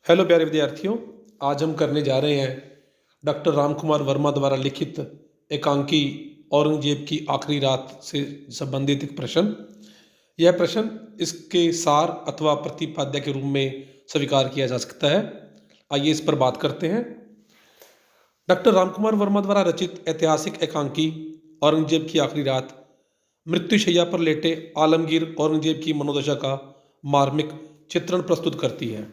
Hello प्यारे विद्यार्थियों, आज हम करने जा रहे हैं डॉक्टर रामकुमार वर्मा द्वारा लिखित एकांकी औरंगजेब की आखिरी रात से संबंधित एक प्रश्न। यह प्रश्न इसके सार अथवा प्रतिपाद्य के रूप में स्वीकार किया जा सकता है। आइए इस पर बात करते हैं। डॉक्टर रामकुमार वर्मा द्वारा रचित ऐतिहासिक एकांकी औरंगजेब की आखिरी रात मृत्युशैया पर लेटे आलमगीर औरंगजेब की मनोदशा का मार्मिक चित्रण प्रस्तुत करती है।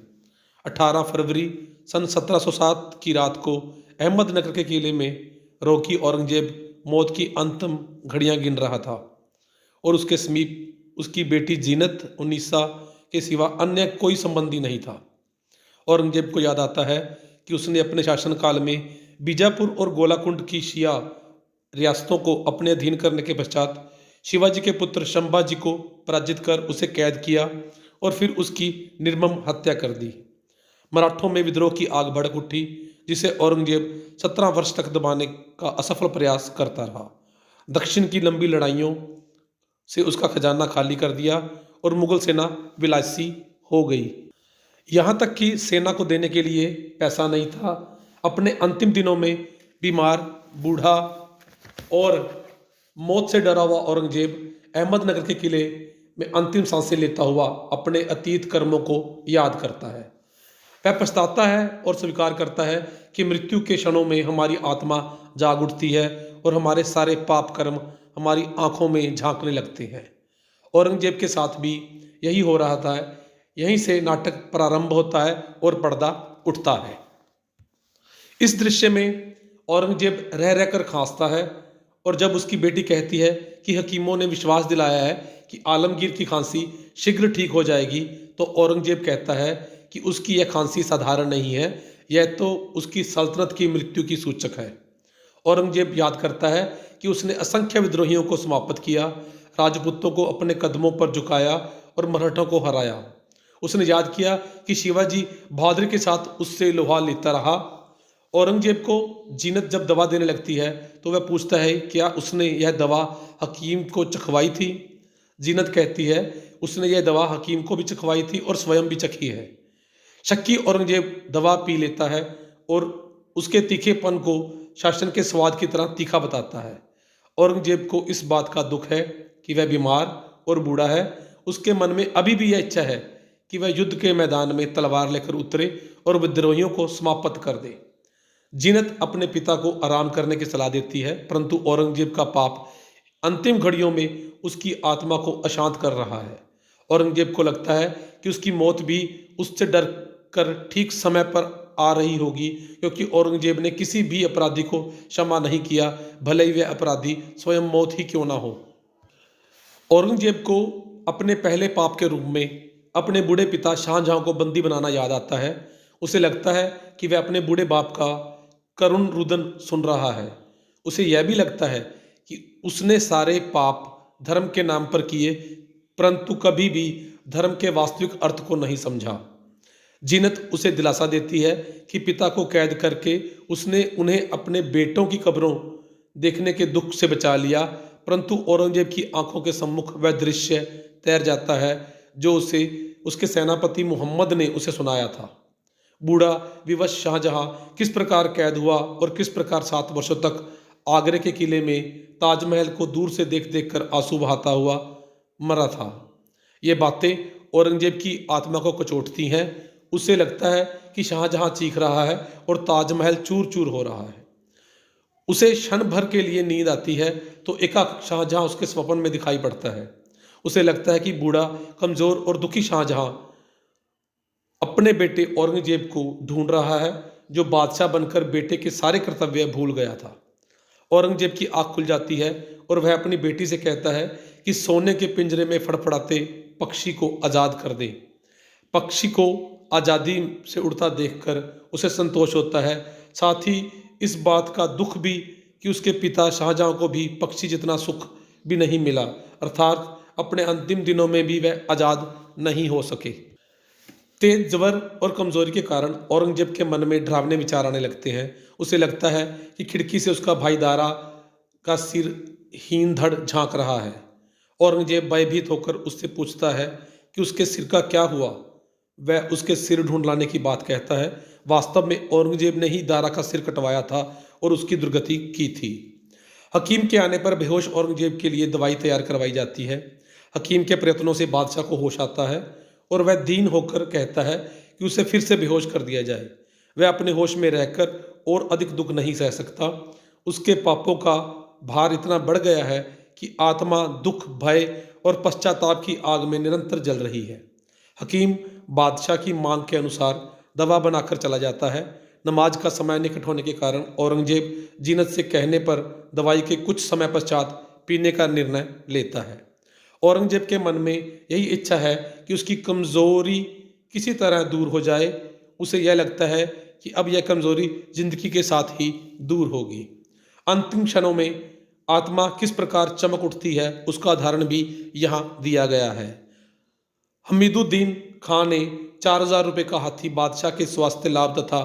18 फरवरी सन 1707 की रात को अहमदनगर के किले में रोगी औरंगजेब मौत की अंतिम घड़ियां गिन रहा था और उसके समीप उसकी बेटी जीनत उन्नीसा के सिवा अन्य कोई संबंधी नहीं था। औरंगजेब को याद आता है कि उसने अपने शासनकाल में बीजापुर और गोलाकुंड की शिया रियासतों को अपने अधीन करने के पश्चात शिवाजी के पुत्र शंभाजी को पराजित कर उसे कैद किया और फिर उसकी निर्मम हत्या कर दी। मराठों में विद्रोह की आग भड़क उठी, जिसे औरंगजेब 17 वर्ष तक दबाने का असफल प्रयास करता रहा। दक्षिण की लंबी लड़ाइयों से उसका खजाना खाली कर दिया और मुगल सेना विलासी हो गई। यहाँ तक कि सेना को देने के लिए पैसा नहीं था। अपने अंतिम दिनों में बीमार, बूढ़ा और मौत से डरा हुआ औरंगजेब अहमदनगर के किले में अंतिम सांसें लेता हुआ अपने अतीत कर्मों को याद करता है। वह पछताता है और स्वीकार करता है कि मृत्यु के क्षणों में हमारी आत्मा जाग उठती है और हमारे सारे पाप कर्म हमारी आंखों में झांकने लगते हैं। औरंगजेब के साथ भी यही हो रहा था। यहीं से नाटक प्रारंभ होता है और पर्दा उठता है। इस दृश्य में औरंगजेब रह रहकर खांसता है और जब उसकी बेटी कहती है कि हकीमों ने विश्वास दिलाया है कि आलमगीर की खांसी शीघ्र ठीक हो जाएगी, तो औरंगजेब कहता है कि उसकी यह खांसी साधारण नहीं है, यह तो उसकी सल्तनत की मृत्यु की सूचक है। औरंगजेब याद करता है कि उसने असंख्य विद्रोहियों को समाप्त किया, राजपूतों को अपने कदमों पर झुकाया और मराठों को हराया। उसने याद किया कि शिवाजी बहादुरी के साथ उससे लोहा लेता रहा। औरंगजेब को जीनत जब दवा देने लगती है तो वह पूछता है क्या उसने यह दवा हकीम को चखवाई थी। जीनत कहती है उसने यह दवा हकीम को भी चखवाई थी और स्वयं भी चखी है। शक्की औरंगजेब दवा पी लेता है और उसके तीखेपन को शासन के स्वाद की तरह तीखा बताता है। औरंगजेब को इस बात का दुख है कि वह बीमार और बूढ़ा है। उसके मन में अभी भी यह इच्छा है कि वह युद्ध के मैदान में तलवार लेकर उतरे और विद्रोहियों को समाप्त कर दे। जीनत अपने पिता को आराम करने की सलाह देती है, परंतु औरंगजेब का पाप अंतिम घड़ियों में उसकी आत्मा को अशांत कर रहा है। औरंगजेब को लगता है कि उसकी मौत भी उससे डर कर ठीक समय पर आ रही होगी, क्योंकि औरंगजेब ने किसी भी अपराधी को क्षमा नहीं किया, भले ही वह अपराधी स्वयं मौत ही क्यों ना हो। औरंगजेब को अपने पहले पाप के रूप में अपने बूढ़े पिता शाहजहां को बंदी बनाना याद आता है। उसे लगता है कि वह अपने बूढ़े बाप का करुण रुदन सुन रहा है। उसे यह भी लगता है कि उसने सारे पाप धर्म के नाम पर किए, परंतु कभी भी धर्म के वास्तविक अर्थ को नहीं समझा। जीनत उसे दिलासा देती है कि पिता को कैद करके उसने उन्हें अपने बेटों की कब्रों देखने के दुख से बचा लिया, परंतु औरंगजेब की आंखों के सम्मुख वह दृश्य तैर जाता है जो उसे उसके सेनापति मोहम्मद ने उसे सुनाया था। बूढ़ा विवश शाहजहां किस प्रकार कैद हुआ और किस प्रकार 7 वर्षों तक आगरे के किले में ताजमहल को दूर से देख देख कर आंसू बहाता हुआ मरा था। ये बातें औरंगजेब की आत्मा को कचोटती हैं। उसे लगता है कि शाहजहां चीख रहा है और ताजमहल चूर चूर हो रहा है। उसे क्षण भर के लिए नींद आती है तो एकाएक शाहजहां उसके स्वप्न में दिखाई पड़ता है। उसे लगता है कि बूढ़ा, कमजोर और दुखी शाहजहां अपने बेटे औरंगजेब को ढूंढ रहा है, जो बादशाह बनकर बेटे के सारे कर्तव्य भूल गया था। औरंगजेब की आंख खुल जाती है और वह अपनी बेटी से कहता है कि सोने के पिंजरे में फड़फड़ाते पक्षी को आज़ाद कर दे। पक्षी को आज़ादी से उड़ता देखकर उसे संतोष होता है, साथ ही इस बात का दुख भी कि उसके पिता शाहजहां को भी पक्षी जितना सुख भी नहीं मिला, अर्थात अपने अंतिम दिनों में भी वह आज़ाद नहीं हो सके। तेज जबर और कमजोरी के कारण औरंगजेब के मन में डरावने विचार आने लगते हैं। उसे लगता है कि खिड़की से उसका भाई दारा का सिर हीन धड़ झांक रहा है। औरंगजेब भयभीत होकर उससे पूछता है कि उसके सिर का क्या हुआ। वह उसके सिर ढूंढ लाने की बात कहता है। वास्तव में औरंगजेब ने ही दारा का सिर कटवाया था और उसकी दुर्गति की थी। हकीम के आने पर बेहोश औरंगजेब के लिए दवाई तैयार करवाई जाती है। हकीम के प्रयत्नों से बादशाह को होश आता है और वह दीन होकर कहता है कि उसे फिर से बेहोश कर दिया जाए। वह अपने होश में रहकर और अधिक दुख नहीं सह सकता। उसके पापों का भार इतना बढ़ गया है कि आत्मा दुख, भय और पश्चाताप की आग में निरंतर जल रही है। हकीम बादशाह की मांग के अनुसार दवा बनाकर चला जाता है। नमाज का समय निकट होने के कारण औरंगजेब जीनत से कहने पर दवाई के कुछ समय पश्चात पीने का निर्णय लेता है। औरंगजेब के मन में यही इच्छा है कि उसकी कमजोरी किसी तरह दूर हो जाए। उसे यह लगता है कि अब यह कमजोरी जिंदगी के साथ ही दूर होगी। अंतिम क्षणों में आत्मा किस प्रकार चमक उठती है उसका उदाहरण भी यहाँ दिया गया है। हमीदुद्दीन खां ने 4000 रुपये का हाथी बादशाह के स्वास्थ्य लाभ तथा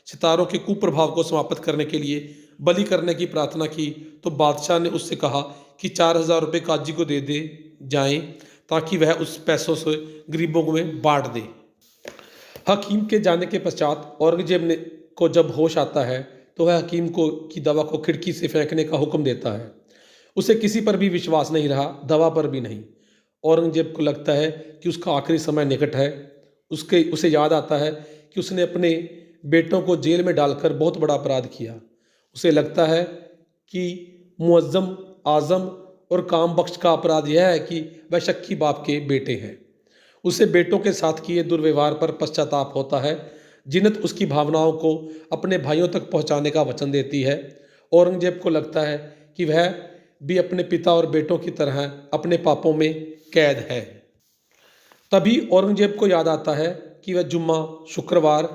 सितारों के कुप्रभाव को समाप्त करने के लिए बलि करने की प्रार्थना की, तो बादशाह ने उससे कहा कि 4000 रुपये काजी को दे जाएं ताकि वह उस पैसों से गरीबों में बांट दे। हकीम के जाने के पश्चात औरंगजेब ने को जब होश आता है तो वह हकीम को की दवा को खिड़की से फेंकने का हुक्म देता है। उसे किसी पर भी विश्वास नहीं रहा, दवा पर भी नहीं। औरंगजेब को लगता है कि उसका आखिरी समय निकट है। उसे याद आता है कि उसने अपने बेटों को जेल में डालकर बहुत बड़ा अपराध किया। उसे लगता है कि मुअज्जम, आजम और काम बख्श का अपराध यह है कि वह शक्की बाप के बेटे हैं। उसे बेटों के साथ किए दुर्व्यवहार पर पश्चाताप होता है। जिन्नत उसकी भावनाओं को अपने भाइयों तक पहुंचाने का वचन देती है। औरंगजेब को लगता है कि वह भी अपने पिता और बेटों की तरह अपने पापों में कैद है। तभी औरंगजेब को याद आता है कि वह जुम्मा शुक्रवार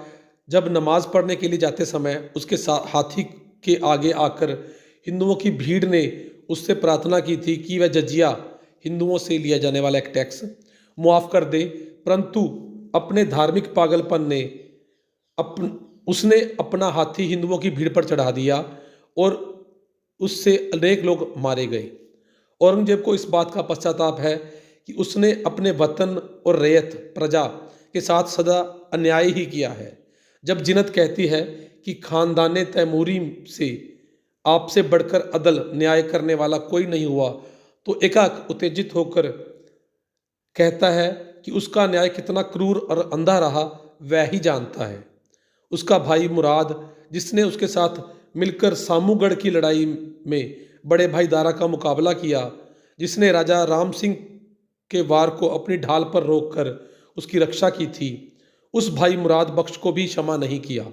जब नमाज पढ़ने के लिए जाते समय उसके हाथी के आगे आकर हिंदुओं की भीड़ ने उससे प्रार्थना की थी कि वह जजिया, हिंदुओं से लिया जाने वाला एक टैक्स, मुआफ़ कर दे। परंतु अपने धार्मिक पागलपन ने उसने अपना हाथी हिंदुओं की भीड़ पर चढ़ा दिया और उससे अनेक लोग मारे गए। औरंगजेब को इस बात का पश्चाताप है कि उसने अपने वतन और रैयत प्रजा के साथ सदा अन्याय ही किया है। जब जिन्नत कहती है कि खानदाने तैमूरी से आपसे बढ़कर अदल न्याय करने वाला कोई नहीं हुआ, तो एकाएक उत्तेजित होकर कहता है कि उसका न्याय कितना क्रूर और अंधा रहा वह ही जानता है। उसका भाई मुराद, जिसने उसके साथ मिलकर सामूगढ़ की लड़ाई में बड़े भाई दारा का मुकाबला किया, जिसने राजा राम सिंह के वार को अपनी ढाल पर रोककर उसकी रक्षा की थी, उस भाई मुराद बख्श को भी क्षमा नहीं किया,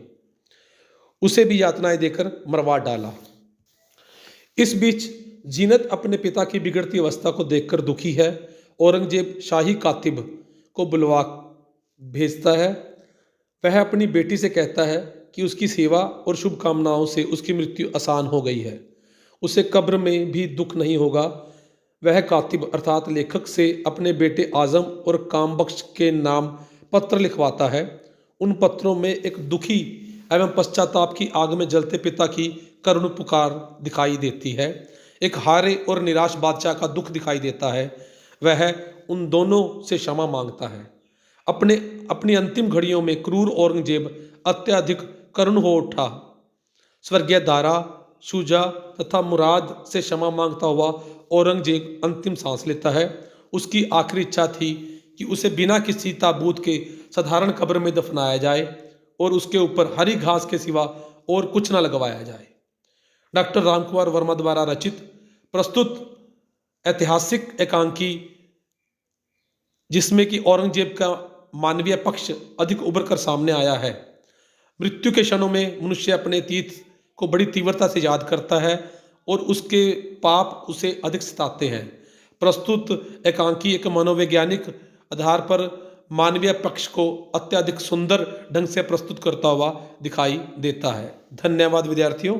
उसे भी यातनाएं देकर मरवा डाला। इस बीच जीनत अपने पिता की बिगड़ती अवस्था को देखकर दुखी है। औरंगजेब शाही कातिब को बुलवा भेजता है। वह अपनी बेटी से कहता है कि उसकी सेवा और शुभकामनाओं से उसकी मृत्यु आसान हो गई है, उसे कब्र में भी दुख नहीं होगा। वह कातिब अर्थात लेखक से अपने बेटे आजम और कामबख्श के नाम पत्र लिखवाता है। उन पत्रों में एक दुखी एवं पश्चाताप की आग में जलते पिता की करुण पुकार दिखाई देती है। एक हारे और निराश बादशाह का दुख दिखाई देता है। वह उन दोनों से क्षमा मांगता है। अपनी अंतिम घड़ियों में क्रूर औरंगजेब अत्यधिक करुण हो उठा। स्वर्गीय दारा, शुजा तथा मुराद से क्षमा मांगता हुआ औरंगजेब अंतिम सांस लेता है। उसकी आखिरी इच्छा थी कि उसे बिना किसी ताबूत के साधारण कब्र में दफनाया जाए और उसके ऊपर हरी घास के सिवा और कुछ न लगवाया जाए। डॉक्टर रामकुमार वर्मा द्वारा रचित प्रस्तुत ऐतिहासिक एकांकी, जिसमें कि औरंगजेब का मानवीय पक्ष अधिक उभर कर सामने आया है। मृत्यु के क्षणों में मनुष्य अपने अतीत को बड़ी तीव्रता से याद करता है और उसके पाप उसे अधिक सताते हैं। प्रस्तुत एकांकी एक मनोवैज्ञानिक आधार पर मानवीय पक्ष को अत्यधिक सुंदर ढंग से प्रस्तुत करता हुआ दिखाई देता है। धन्यवाद विद्यार्थियों।